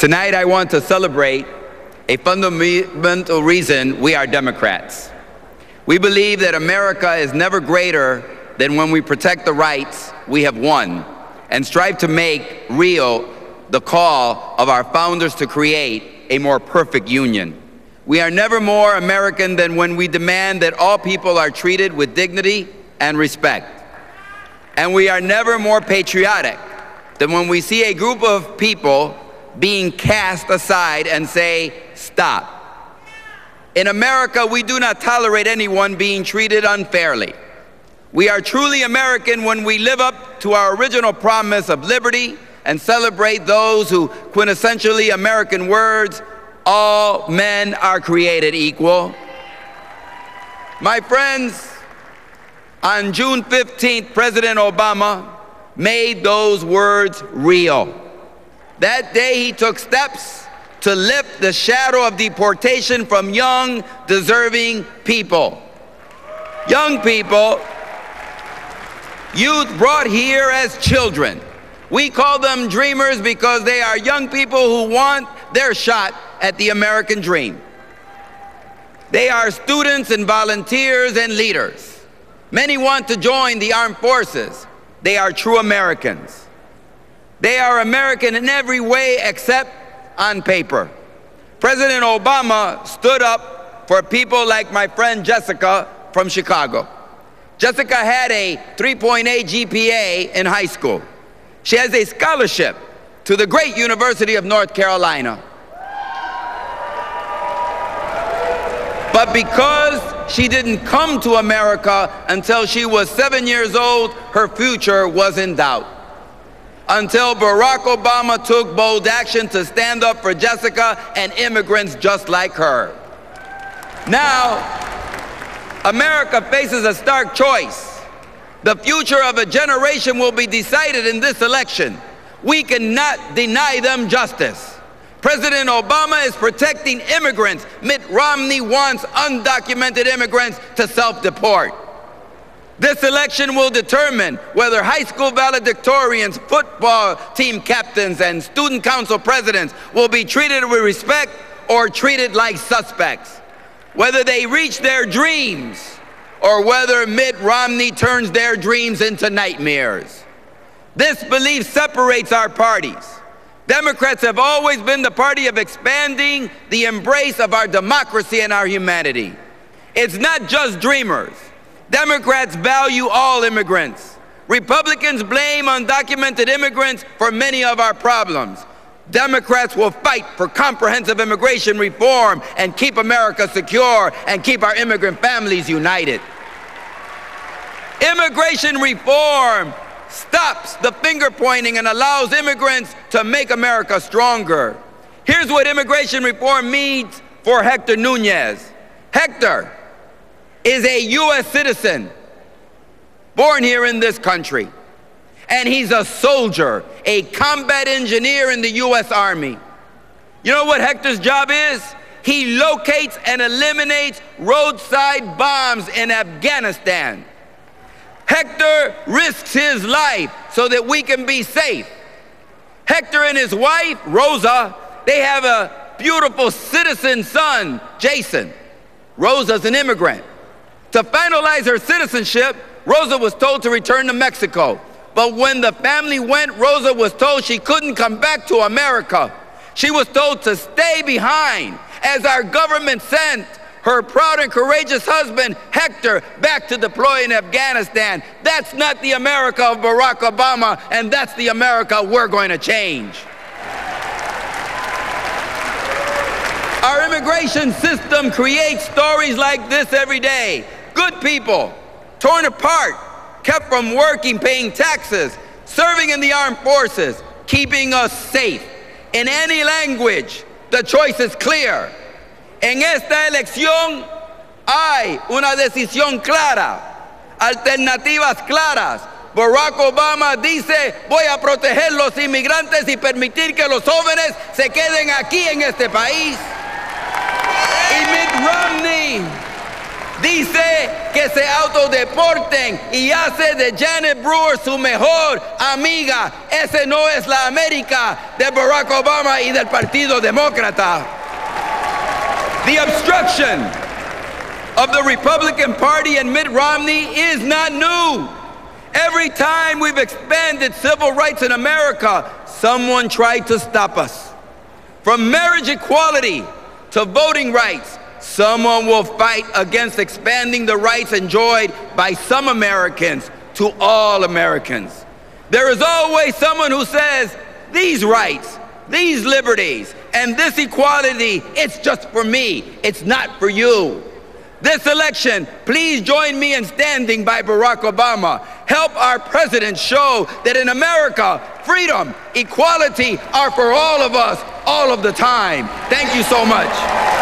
Tonight I want to celebrate a fundamental reason we are Democrats. We believe that America is never greater than when we protect the rights we have won and strive to make real the call of our founders to create a more perfect union. We are never more American than when we demand that all people are treated with dignity and respect. And we are never more patriotic than when we see a group of people being cast aside and say, stop. In America, we do not tolerate anyone being treated unfairly. We are truly American when we live up to our original promise of liberty and celebrate those who quintessentially American words, all men are created equal. My friends, on June 15th, President Obama made those words real. That day, he took steps to lift the shadow of deportation from young, deserving people. Young people, youth brought here as children. We call them dreamers because they are young people who want their shot at the American dream. They are students and volunteers and leaders. Many want to join the armed forces. They are true Americans. They are American in every way except on paper. President Obama stood up for people like my friend Jessica from Chicago. Jessica had a 3.8 GPA in high school. She has a scholarship to the great University of North Carolina. But because she didn't come to America until she was 7 years old, her future was in doubt. Until Barack Obama took bold action to stand up for Jessica and immigrants just like her. Now, America faces a stark choice. The future of a generation will be decided in this election. We cannot deny them justice. President Obama is protecting immigrants. Mitt Romney wants undocumented immigrants to self-deport. This election will determine whether high school valedictorians, football team captains, and student council presidents will be treated with respect or treated like suspects. Whether they reach their dreams or whether Mitt Romney turns their dreams into nightmares. This belief separates our parties. Democrats have always been the party of expanding the embrace of our democracy and our humanity. It's not just dreamers. Democrats value all immigrants. Republicans blame undocumented immigrants for many of our problems. Democrats will fight for comprehensive immigration reform and keep America secure and keep our immigrant families united. Immigration reform stops the finger pointing and allows immigrants to make America stronger. Here's what immigration reform means for Hector Nunez. Hector is a U.S. citizen born here in this country. And he's a soldier, a combat engineer in the U.S. Army. You know what Hector's job is? He locates and eliminates roadside bombs in Afghanistan. Hector risks his life so that we can be safe. Hector and his wife, Rosa, they have a beautiful citizen son, Jason. Rosa's an immigrant. To finalize her citizenship, Rosa was told to return to Mexico. But when the family went, Rosa was told she couldn't come back to America. She was told to stay behind as our government sent her proud and courageous husband, Hector, back to deploy in Afghanistan. That's not the America of Barack Obama, and that's the America we're going to change. Our immigration system creates stories like this every day. Good people, torn apart, kept from working, paying taxes, serving in the armed forces, keeping us safe. In any language, the choice is clear. En esta elección hay una decisión clara, alternativas claras. Barack Obama dice, voy a proteger los inmigrantes y permitir que los jóvenes se queden aquí en este país. Y Mitt Romney Dice que se autodeporten y hace de Janet Brewer su mejor amiga. Ese no es la América de Barack Obama y del Partido Demócrata. The obstruction of the Republican Party and Mitt Romney is not new. Every time we've expanded civil rights in America, someone tried to stop us. From marriage equality to voting rights, someone will fight against expanding the rights enjoyed by some Americans to all Americans. There is always someone who says, these rights, these liberties, and this equality, it's just for me, it's not for you. This election, please join me in standing by Barack Obama. Help our president show that in America, freedom, equality are for all of us, all of the time. Thank you so much.